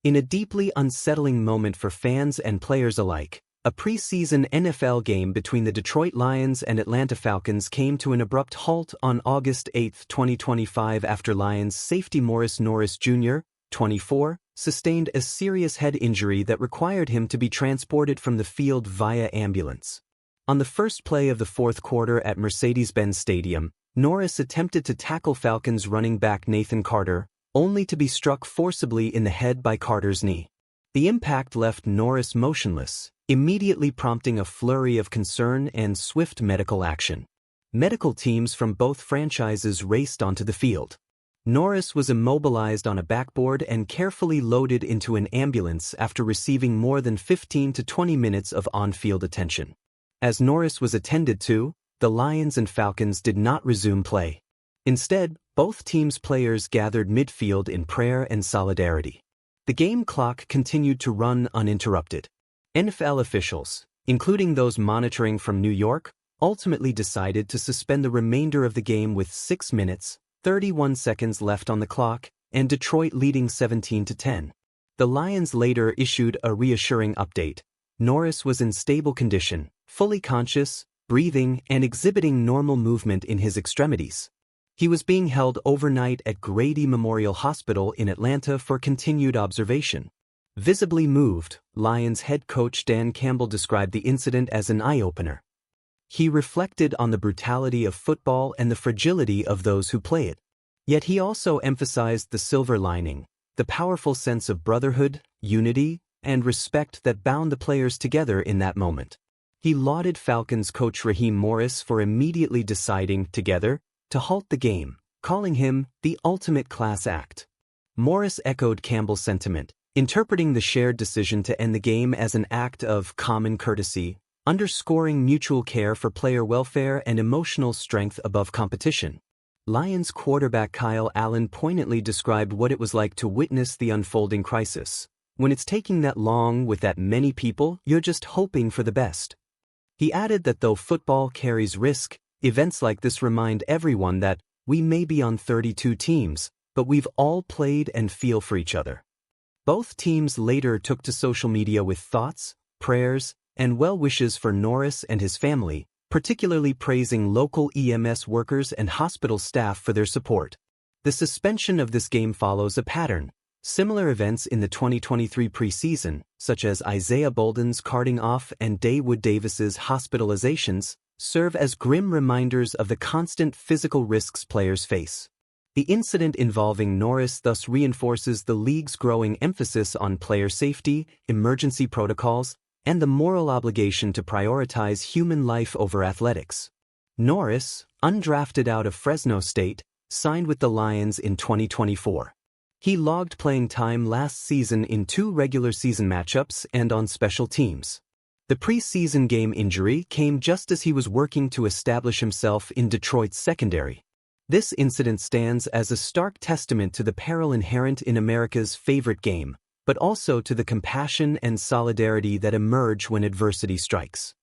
In a deeply unsettling moment for fans and players alike, a preseason NFL game between the Detroit Lions and Atlanta Falcons came to an abrupt halt on August 8, 2025 after Lions safety Morice Norris Jr., 24, sustained a serious head injury that required him to be transported from the field via ambulance. On the first play of the fourth quarter at Mercedes-Benz Stadium, Norris attempted to tackle Falcons running back Nathan Carter, only to be struck forcibly in the head by Carter's knee. The impact left Norris motionless, immediately prompting a flurry of concern and swift medical action. Medical teams from both franchises raced onto the field. Norris was immobilized on a backboard and carefully loaded into an ambulance after receiving more than 15 to 20 minutes of on-field attention. As Norris was attended to, the Lions and Falcons did not resume play. Instead, both teams' players gathered midfield in prayer and solidarity. The game clock continued to run uninterrupted. NFL officials, including those monitoring from New York, ultimately decided to suspend the remainder of the game with 6 minutes, 31 seconds left on the clock, and Detroit leading 17-10. The Lions later issued a reassuring update. Norris was in stable condition, fully conscious, breathing, and exhibiting normal movement in his extremities. He was being held overnight at Grady Memorial Hospital in Atlanta for continued observation. Visibly moved, Lions head coach Dan Campbell described the incident as an eye-opener. He reflected on the brutality of football and the fragility of those who play it. Yet he also emphasized the silver lining, the powerful sense of brotherhood, unity, and respect that bound the players together in that moment. He lauded Falcons coach Raheem Morris for immediately deciding, together, to halt the game, calling him the ultimate class act. Morris echoed Campbell's sentiment, interpreting the shared decision to end the game as an act of common courtesy, underscoring mutual care for player welfare and emotional strength above competition. Lions quarterback Kyle Allen poignantly described what it was like to witness the unfolding crisis. When it's taking that long with that many people, you're just hoping for the best. He added that though football carries risk, events like this remind everyone that we may be on 32 teams, but we've all played and feel for each other. Both teams later took to social media with thoughts, prayers, and well wishes for Norris and his family, particularly praising local EMS workers and hospital staff for their support. The suspension of this game follows a pattern. Similar events in the 2023 preseason, such as Isaiah Bolden's carting off and Daewood Davis's hospitalizations, serve as grim reminders of the constant physical risks players face. The incident involving Norris thus reinforces the league's growing emphasis on player safety, emergency protocols, and the moral obligation to prioritize human life over athletics. Norris, undrafted out of Fresno State, signed with the Lions in 2024. He logged playing time last season in 2 regular season matchups and on special teams. The preseason game injury came just as he was working to establish himself in Detroit's secondary. This incident stands as a stark testament to the peril inherent in America's favorite game, but also to the compassion and solidarity that emerge when adversity strikes.